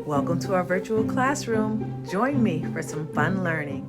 Welcome to our virtual classroom. Join me for some fun learning.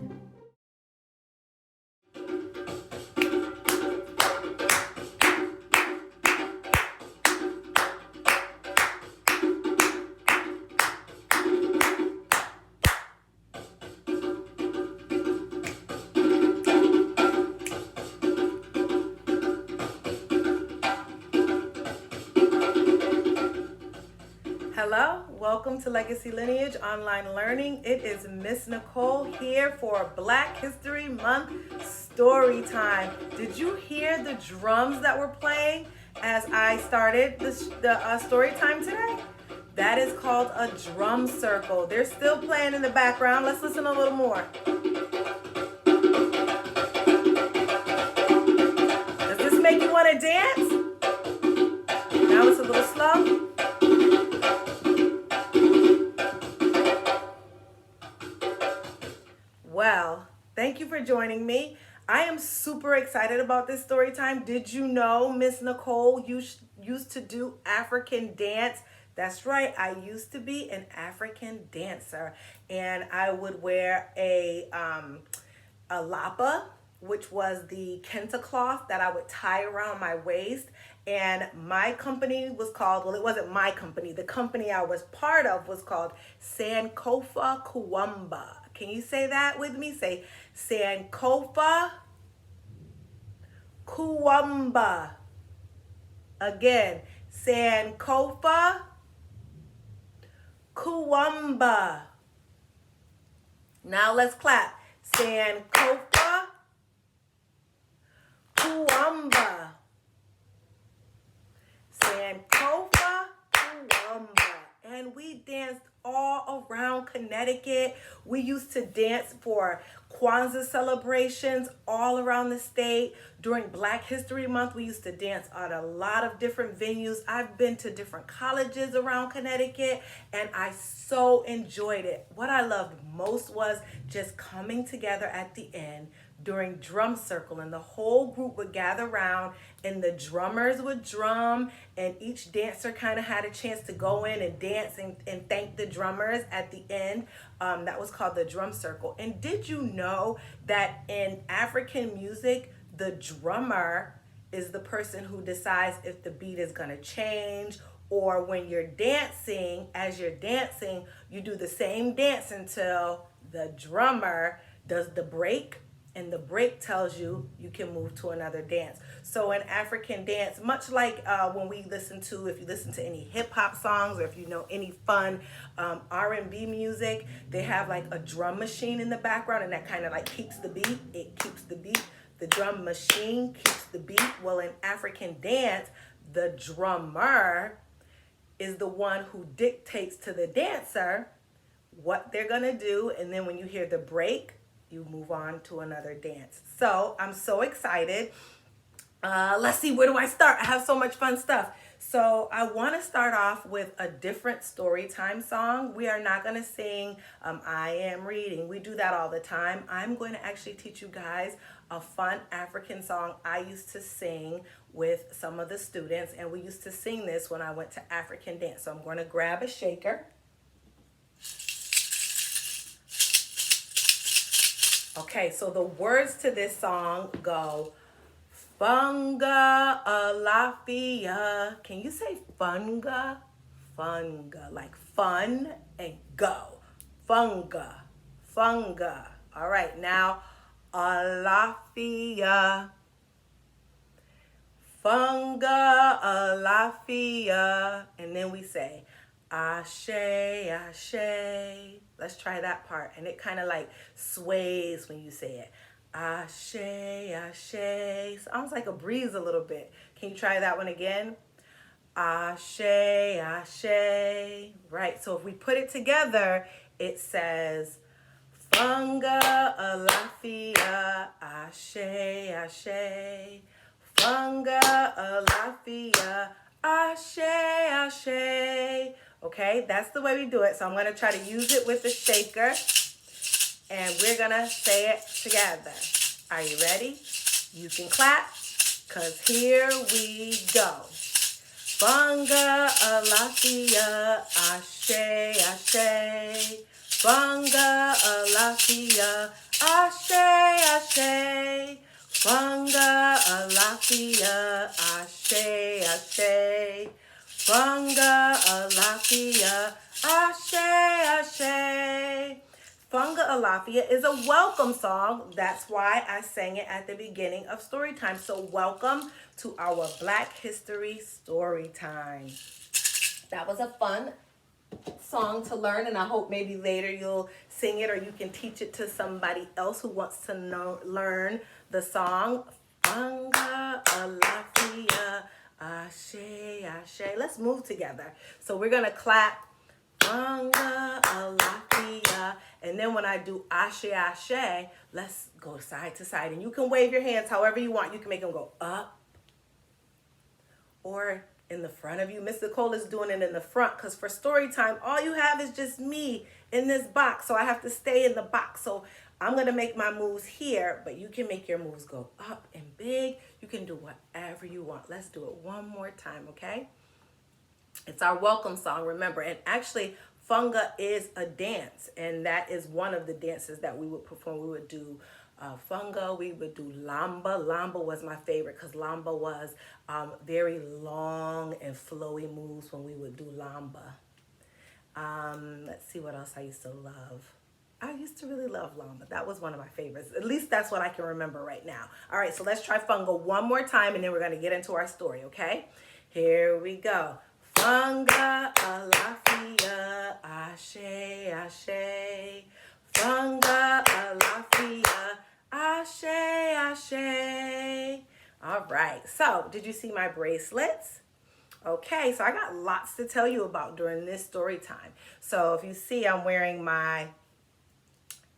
Hello, welcome to Legacy Lineage Online Learning. It is Miss Nicole here for Black History Month story time. Did you hear the drums that were playing as I started the story time today? That is called a drum circle. They're still playing in the background. Let's listen a little more. Does this make you want to dance? Now it's a little slow. Well, thank you for joining me. I am super excited about this story time. Did you know Miss Nicole used to do African dance? That's right, I used to be an African dancer, and I would wear a lapa, which was the kente cloth that I would tie around my waist. And my company was called, well, it wasn't my company. The company I was part of was called Sankofa Kwanzaa. Can you say that with me? Say Sankofa Kwanzaa. Again, Sankofa Kwanzaa. Now let's clap. Sankofa Kwanzaa. Sankofa Kwanzaa. And we danced all around Connecticut. We used to dance for Kwanzaa celebrations all around the state. During Black History Month, we used to dance at a lot of different venues. I've been to different colleges around Connecticut, and I so enjoyed it. What I loved most was just coming together at the end during drum circle, and the whole group would gather around and the drummers would drum, and each dancer kind of had a chance to go in and dance and thank the drummers at the end. That was called the drum circle. And did you know that in African music, the drummer is the person who decides if the beat is going to change, or when you're dancing, as you're dancing, you do the same dance until the drummer does the break, and the break tells you you can move to another dance. So in African dance, much like when we listen to, if you listen to any hip hop songs, or if you know any fun R&B music, they have like a drum machine in the background, and that kind of like keeps the beat. It keeps the beat. The drum machine keeps the beat. Well, in African dance, the drummer is the one who dictates to the dancer what they're gonna do, and then when you hear the break, you move on to another dance. So I'm so excited. Let's see, where do I start? I have so much fun stuff. So I want to start off with a different story time song. We are not going to sing I Am Reading. We do that all the time. I'm going to actually teach you guys a fun African song I used to sing with some of the students, and we used to sing this when I went to African dance. So I'm going to grab a shaker. Okay, so the words to this song go, Funga alafia. Can you say funga? Funga, like fun and go. Funga, funga. All right, now alafia. Funga alafia. And then we say, Ashe, Ashe. Let's try that part. And it kind of like sways when you say it. Ashe, Ashe. Sounds like a breeze a little bit. Can you try that one again? Ashe, Ashe. Right, so if we put it together, it says, Funga alafia, Ashe, Ashe. Funga alafia, Ashe, Ashe. Okay, that's the way we do it. So I'm going to try to use it with the shaker, and we're going to say it together. Are you ready? You can clap, because here we go. Funga alafia, Ashe, Ashe. ashe. Funga alafia, ashe, ashe. Funga alafia, ashe, ashe. Funga alafia, ashe, ashe. Funga alafia is a welcome song. That's why I sang it at the beginning of story time. So welcome to our Black History story time. That was a fun song to learn, and I hope maybe later you'll sing it or you can teach it to somebody else who wants to learn the song. Funga alafia, ashe, ashe. Let's move together. So we're gonna clap Funga alafia, and then when I do ashe, ashe, let's go side to side, and you can wave your hands however you want. You can make them go up or in the front of you. Miss Nicole is doing it in the front because for story time, all you have is just me in this box. So I have to stay in the box. So I'm going to make my moves here, but you can make your moves go up and big. You can do whatever you want. Let's do it one more time, okay? It's our welcome song, remember. And actually, Funga is a dance, and that is one of the dances that we would perform. We would do Funga, we would do Lamba. Lamba was my favorite because Lamba was very long and flowy moves when we would do Lamba. Let's see what else I used to love. I used to really love Lamba. That was one of my favorites. At least that's what I can remember right now. All right, so let's try Funga one more time, and then we're going to get into our story, okay? Here we go. Funga alafia, ashe, ashe. Funga alafia, ashe, ashe. All right, so did you see my bracelets? Okay, so I got lots to tell you about during this story time. So if you see, I'm wearing my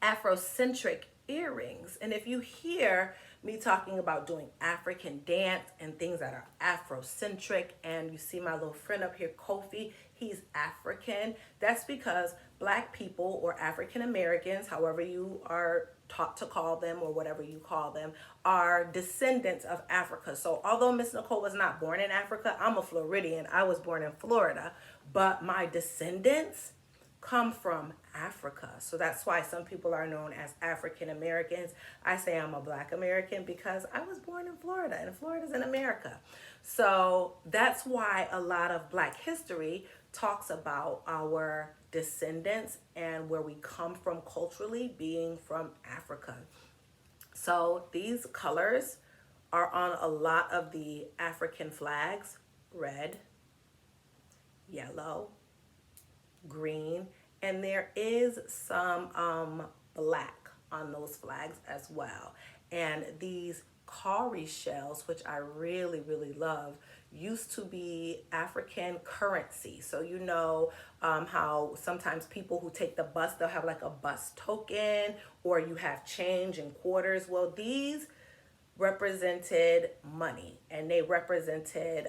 Afrocentric earrings. And if you hear me talking about doing African dance and things that are Afrocentric, and you see my little friend up here, Kofi, he's African, that's because Black people or African Americans, however you are taught to call them or whatever you call them, are descendants of Africa. So although Miss Nicole was not born in Africa, I'm a Floridian. I was born in Florida, but my descendants come from Africa. So that's why some people are known as African Americans. I say I'm a Black American because I was born in Florida, and Florida's in America. So that's why a lot of Black history talks about our descendants and where we come from culturally, being from Africa. So these colors are on a lot of the African flags: red, yellow, green, and there is some black on those flags as well. And these cowrie shells, which I really, really love, used to be African currency. So you know how sometimes people who take the bus, they'll have like a bus token, or you have change and quarters. Well, these represented money, and they represented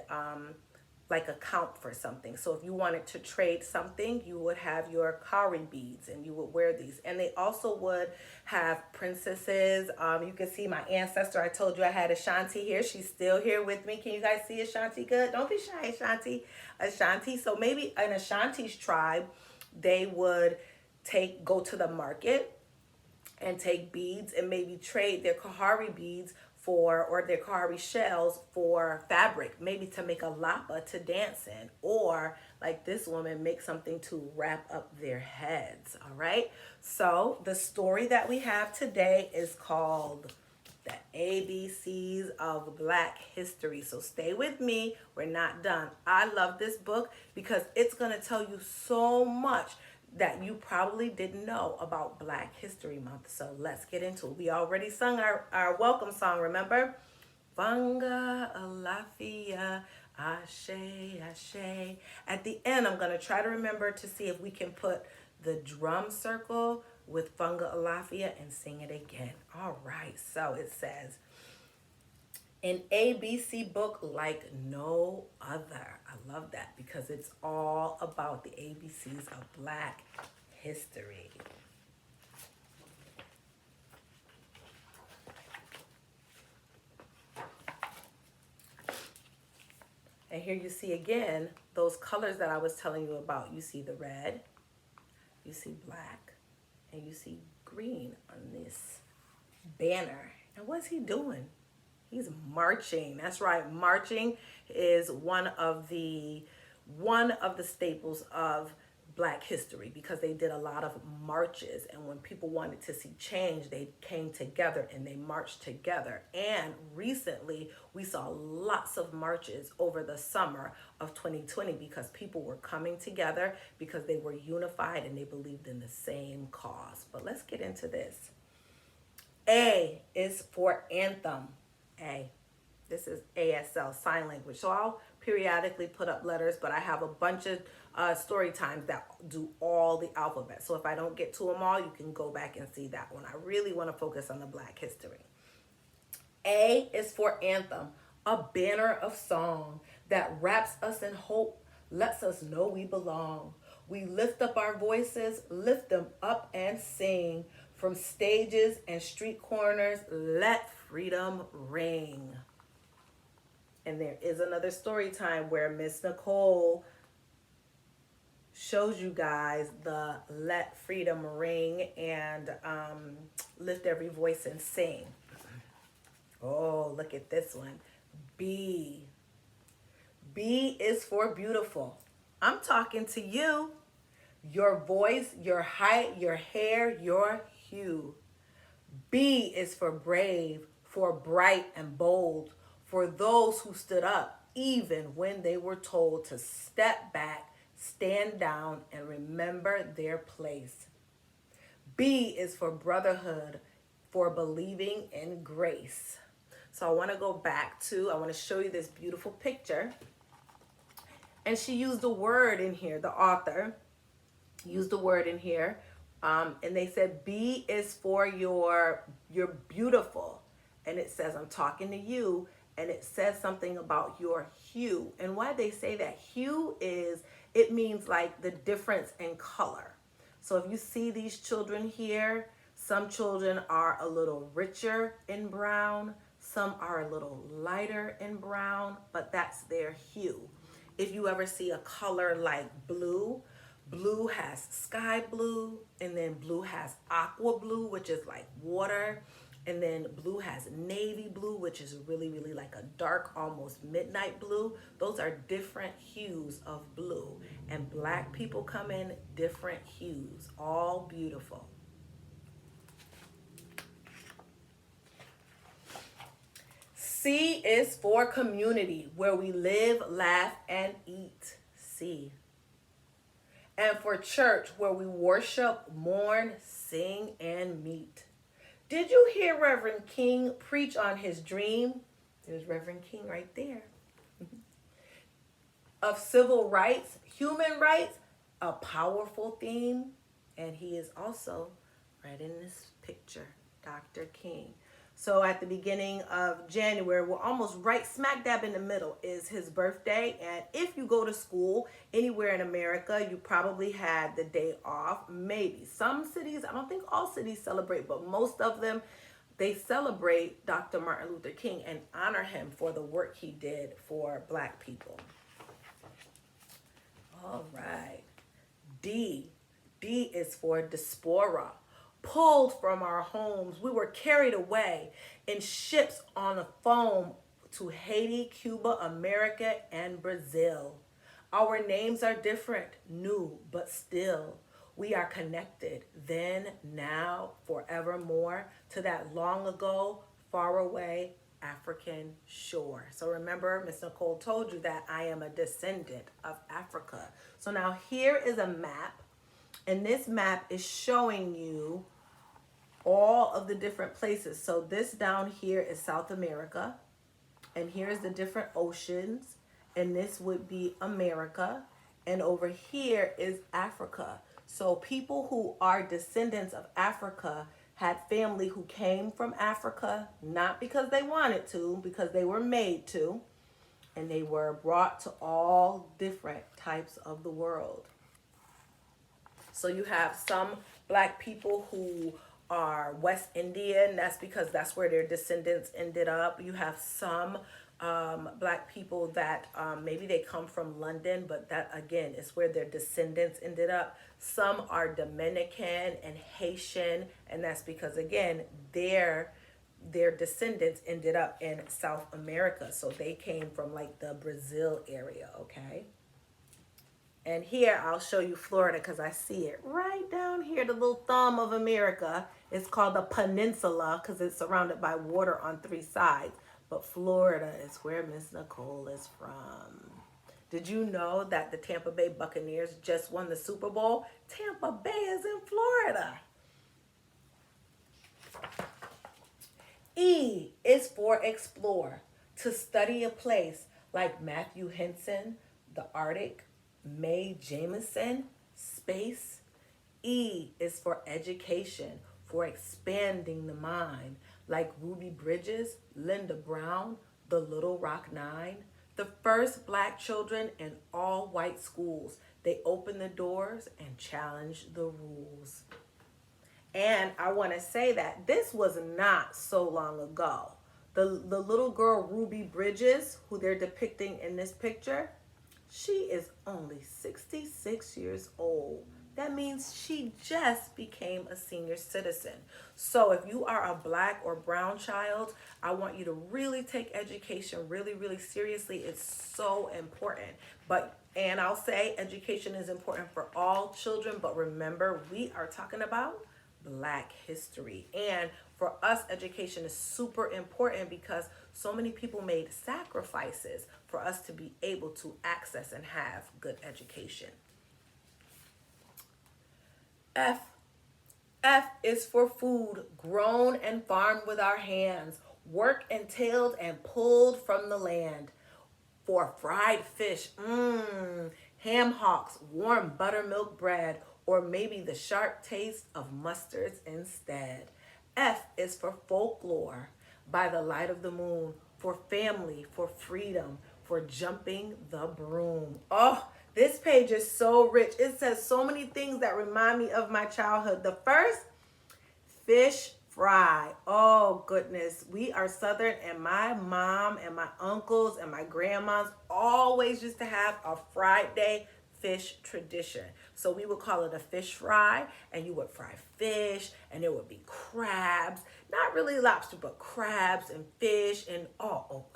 like a count for something. So if you wanted to trade something, you would have your cowrie beads and you would wear these. And they also would have princesses. You can see my ancestor. I told you I had Ashanti here. She's still here with me. Can you guys see Ashanti good? Don't be shy, Ashanti. Ashanti. So maybe in Ashanti's tribe, they would go to the market and take beads and maybe trade their cowrie beads or their cowrie shells for fabric, maybe to make a lapa to dance in, or like this woman, make something to wrap up their heads. All right, so the story that we have today is called The ABCs of Black History. So stay with me, we're not done. I love this book because it's gonna tell you so much that you probably didn't know about Black History Month. So let's get into it. We already sung our welcome song, remember? Funga alafia, ashe, ashe. At the end, I'm gonna try to remember to see if we can put the drum circle with Funga alafia and sing it again. All right, so it says, an ABC book like no other. I love that because it's all about the ABCs of Black history. And here you see again those colors that I was telling you about. You see the red, you see black, and you see green on this banner. And what's he doing? He's marching. That's right. Marching is one of the staples of Black history, because they did a lot of marches, and when people wanted to see change, they came together and they marched together. And recently we saw lots of marches over the summer of 2020 because people were coming together because they were unified and they believed in the same cause. But let's get into this. A is for anthem. A. This is ASL, sign language. So I'll periodically put up letters, but I have a bunch of story times that do all the alphabet. So if I don't get to them all, you can go back and see that one. I really want to focus on the Black history. A is for anthem, a banner of song that wraps us in hope, lets us know we belong. We lift up our voices, lift them up and sing. From stages and street corners, let freedom ring. And there is another story time where Miss Nicole shows you guys the let freedom ring and lift every voice and sing. Oh, look at this one. B. B is for beautiful. I'm talking to you. Your voice, your height, your hair, your hue. B is for brave, for bright and bold, for those who stood up even when they were told to step back, stand down, and remember their place. B is for brotherhood, for believing in grace. So I want to go back to, I want to show you this beautiful picture. And she used a word in here, the author used a word in here. And they said B is for you're beautiful. And it says, I'm talking to you. And it says something about your hue. And why they say that hue is, it means like the difference in color. So if you see these children here, some children are a little richer in brown. Some are a little lighter in brown, but that's their hue. If you ever see a color like blue, blue has sky blue, and then blue has aqua blue, which is like water. And then blue has navy blue, which is really, really like a dark, almost midnight blue. Those are different hues of blue. And Black people come in different hues, all beautiful. C is for community, where we live, laugh, and eat. C. And for church, where we worship, mourn, sing, and meet. Did you hear Reverend King preach on his dream? There's Reverend King right there. Of civil rights, human rights, a powerful theme. And he is also right in this picture, Dr. King. So at the beginning of January, we're almost right smack dab in the middle, is his birthday. And if you go to school anywhere in America, you probably had the day off. Maybe some cities, I don't think all cities celebrate, but most of them, they celebrate Dr. Martin Luther King and honor him for the work he did for Black people. All right. D. D is for diaspora. Pulled from our homes, we were carried away in ships on the foam to Haiti, Cuba, America, and Brazil. Our names are different, new, but still. We are connected then, now, forevermore to that long ago, far away African shore. So remember, Miss Nicole told you that I am a descendant of Africa. So now here is a map, and this map is showing you all of the different places. So this down here is South America, and here's the different oceans, and this would be America, and over here is Africa. So people who are descendants of Africa had family who came from Africa, not because they wanted to, because they were made to, and they were brought to all different types of the world. So you have some Black people who are West Indian. That's because that's where their descendants ended up. You have some Black people that maybe they come from London, but that again is where their descendants ended up. Some are Dominican and Haitian, and that's because again their descendants ended up in South America, so they came from like the Brazil area. Okay. And here I'll show you Florida because I see it right down here, the little thumb of America. It's called the peninsula because it's surrounded by water on three sides. But Florida is where Miss Nicole is from. Did you know that the Tampa Bay Buccaneers just won the Super Bowl? Tampa Bay is in Florida. E is for explore, to study a place like Matthew Henson, the Arctic, Mae Jemison, space. E is for education, for expanding the mind, like Ruby Bridges, Linda Brown, the Little Rock Nine, the first Black children in all white schools. They opened the doors and challenged the rules. And I want to say that this was not so long ago. The little girl Ruby Bridges, who they're depicting in this picture, she is only 66 years old. That means she just became a senior citizen. So if you are a Black or brown child, I want you to really take education really, really seriously. It's so important. And I'll say education is important for all children, but remember, we are talking about Black history. And for us, education is super important because so many people made sacrifices for us to be able to access and have good education. F. F is for food, grown and farmed with our hands, work entailed and pulled from the land. For fried fish, ham hocks, warm buttermilk bread, or maybe the sharp taste of mustards instead. F is for folklore, by the light of the moon, for family, for freedom, for jumping the broom. Oh, this page is so rich. It says so many things that remind me of my childhood. The first, fish fry. Oh, goodness. We are Southern, and my mom and my uncles and my grandmas always used to have a Friday fish tradition. So we would call it a fish fry, and you would fry fish, and there would be crabs, not really lobster, but crabs and fish and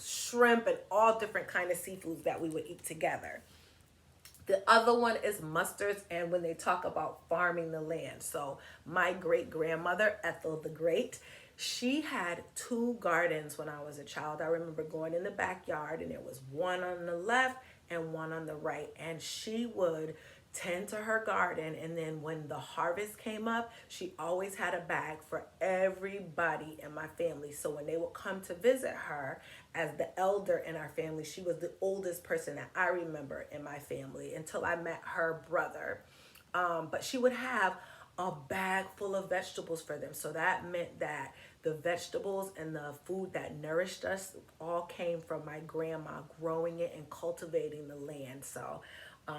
shrimp and all different kind of seafoods that we would eat together. The other one is mustards, and when they talk about farming the land. So my great-grandmother, Ethel the Great, she had 2 gardens when I was a child. I remember going in the backyard, and there was one on the left and one on the right, and she would tend to her garden, and then when the harvest came up, she always had a bag for everybody in my family. So when they would come to visit her as the elder in our family, she was the oldest person that I remember in my family until I met her brother. But she would have a bag full of vegetables for them. So that meant that the vegetables and the food that nourished us all came from my grandma growing it and cultivating the land. So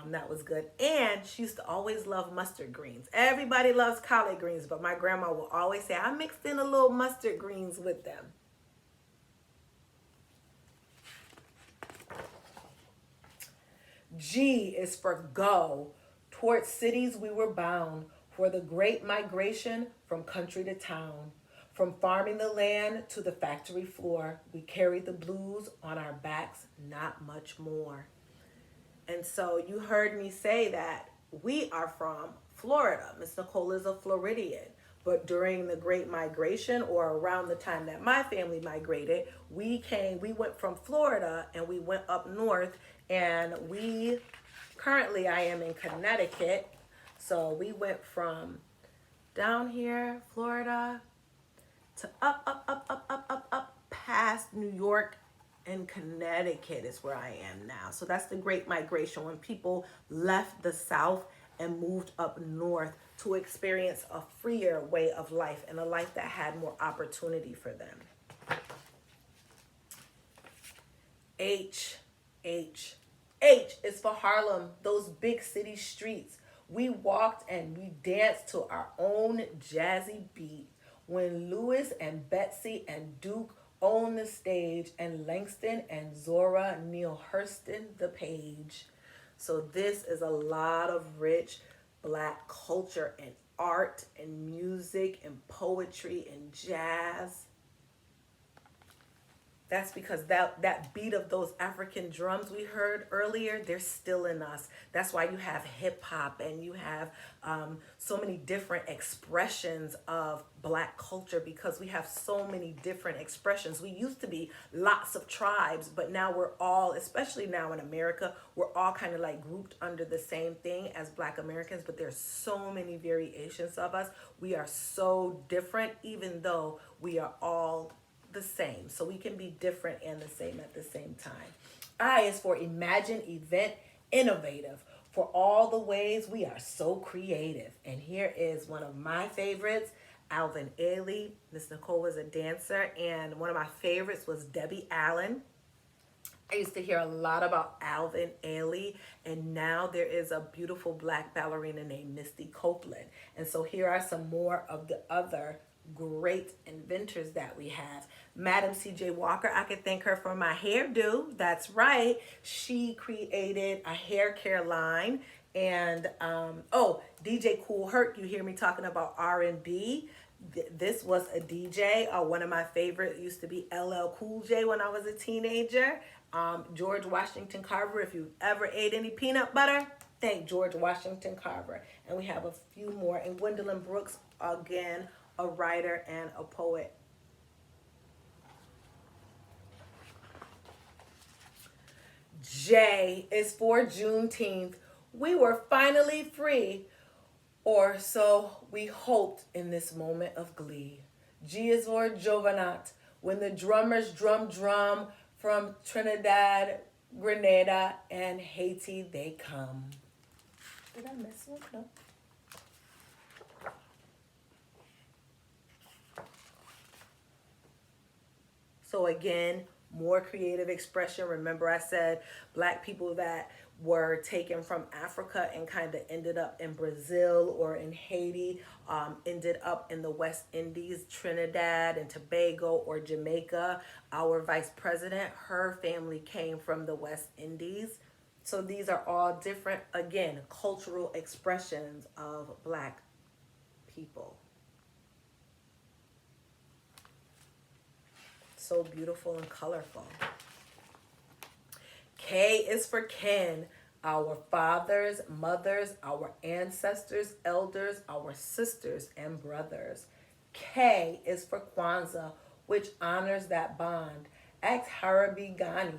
that was good. And she used to always love mustard greens. Everybody loves collard greens, but my grandma will always say, I mixed in a little mustard greens with them. G is for go. Towards cities we were bound for the great migration from country to town. From farming the land to the factory floor, we carried the blues on our backs, not much more. And so you heard me say that we are from Florida. Miss Nicole is a Floridian. But during the Great Migration, or around the time that my family migrated, we went from Florida and we went up north, and currently I am in Connecticut. So we went from down here, Florida, to up past New York, and Connecticut is where I am now. So that's the Great Migration, when people left the South and moved up north to experience a freer way of life and a life that had more opportunity for them. H is for Harlem, those big city streets. We walked and we danced to our own jazzy beat when Louis and Betsy and Duke own the stage, and Langston and Zora Neale Hurston the page. So this is a lot of rich black culture and art and music and poetry and jazz. That's because that beat of those African drums we heard earlier, they're still in us. That's why you have hip hop and you have so many different expressions of black culture, because we have so many different expressions. We used to be lots of tribes, but now we're all, especially now in America, we're all kind of like grouped under the same thing as Black Americans, but there's so many variations of us. We are so different, even though we are all the same. So we can be different and the same at the same time. I is for imagine, event, innovative. For all the ways we are so creative. And here is one of my favorites, Alvin Ailey. Miss Nicole was a dancer, and one of my favorites was Debbie Allen. I used to hear a lot about Alvin Ailey, and now there is a beautiful black ballerina named Misty Copeland. And so here are some more of the other great inventors that we have. Madam C.J. Walker, I could thank her for my hairdo. That's right. She created a hair care line. And DJ Kool Herc, you hear me talking about R&B. This was a DJ. One of my favorite used to be LL Cool J when I was a teenager. George Washington Carver, if you ever ate any peanut butter, thank George Washington Carver. And we have a few more. And Gwendolyn Brooks, again, a writer and a poet. J is for Juneteenth. We were finally free, or so we hoped in this moment of glee. G is for Jovanat. When the drummers drum from Trinidad, Grenada, and Haiti they come. Did I mess up? No. So again, more creative expression. Remember I said black people that were taken from Africa and kind of ended up in Brazil or in Haiti, ended up in the West Indies, Trinidad and Tobago or Jamaica. Our vice president, her family came from the West Indies. So these are all different, again, cultural expressions of black people. So beautiful and colorful. K is for kin. Our fathers, mothers, our ancestors, elders, our sisters and brothers. K is for Kwanzaa, which honors that bond. Ask Harabi Ghani,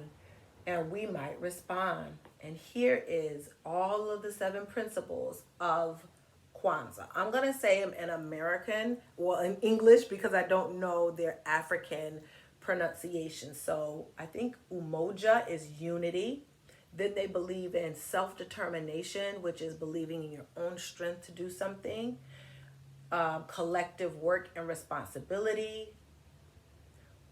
and we might respond. And here is all of the 7 principles of Kwanzaa. I'm going to say them in American, well, in English, because I don't know their African pronunciation. So I think umoja is unity. Then they believe in self-determination, which is believing in your own strength to do something. Collective work and responsibility.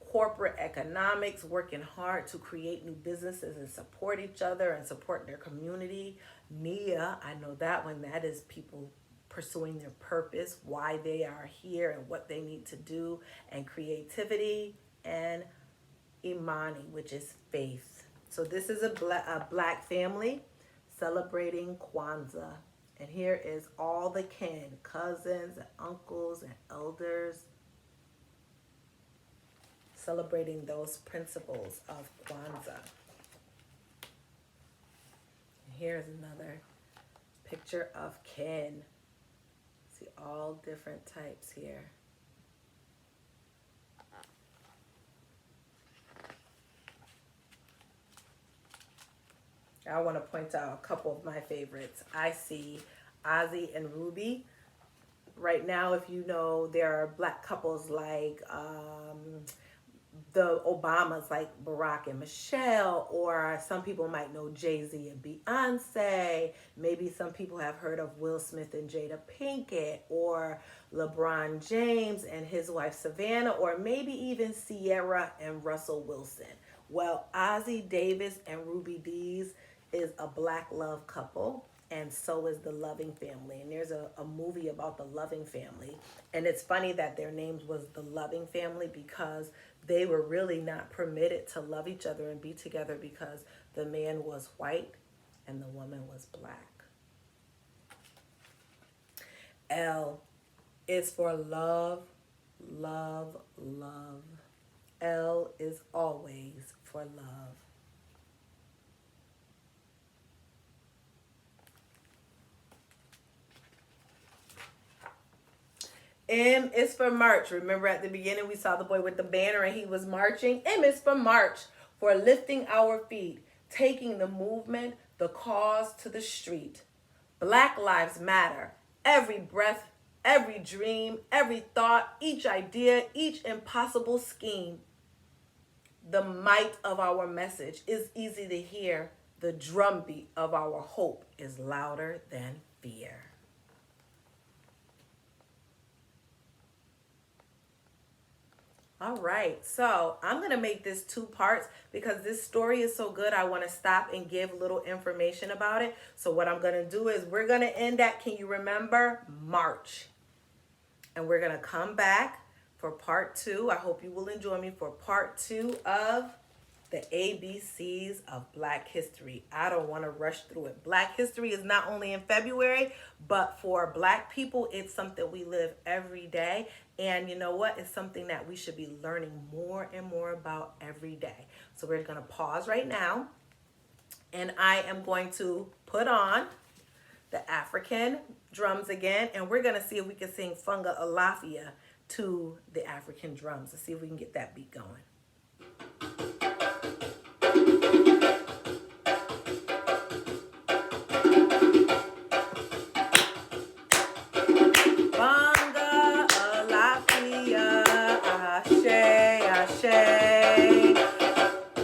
Corporate economics, working hard to create new businesses and support each other and support their community. Nia, I know that one. That is people pursuing their purpose, why they are here and what they need to do, and creativity. And Imani, which is faith. So this is a black family celebrating Kwanzaa. And here is all the kin, cousins and uncles and elders, celebrating those principles of Kwanzaa. And here's another picture of kin. See all different types here. I want to point out a couple of my favorites. I see Ozzy and Ruby. Right now, if you know, there are black couples like the Obamas, like Barack and Michelle, or some people might know Jay-Z and Beyonce. Maybe some people have heard of Will Smith and Jada Pinkett, or LeBron James and his wife Savannah, or maybe even Sierra and Russell Wilson. Well, Ozzy Davis and Ruby Dees is a black love couple. and so is the Loving family. And there's a movie about the Loving family. And it's funny that their names was the Loving family because they were really not permitted to love each other and be together because the man was white and the woman was black. L is for love, love, love. L is always for love. M is for march. Remember at the beginning we saw the boy with the banner and he was marching? M is for march, for lifting our feet, taking the movement, the cause to the street. Black lives matter. Every breath, every dream, every thought, each idea, each impossible scheme. The might of our message is easy to hear. The drumbeat of our hope is louder than fear. All right, so I'm going to make this 2 parts because this story is so good. I want to stop and give little information about it. So what I'm going to do is we're going to end at, can you remember, March. And we're going to come back for part 2. I hope you will enjoy me for part 2 of the ABCs of Black History. I don't want to rush through it. Black History is not only in February, but for Black people, it's something we live every day. And you know what? It's something that we should be learning more and more about every day. So we're going to pause right now. And I am going to put on the African drums again. And we're going to see if we can sing Funga Alafia to the African drums. Let's see if we can get that beat going.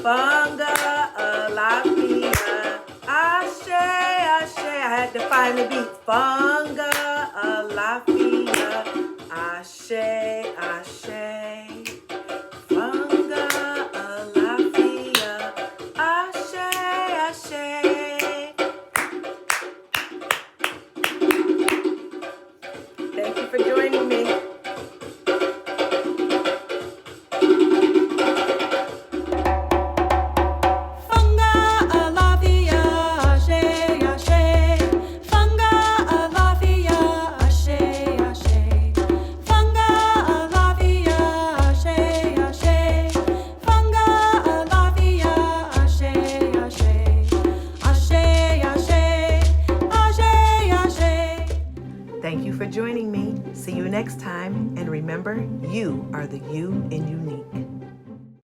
Funga Alafia, Ashe, Ashe. I had to find the beat. Funga Alafia, Ashe, Ashe. Funga Alafia, Ashe, Ashe. Thank you for joining me. Thank you for joining me. See you next time. And remember, you are the you in unique.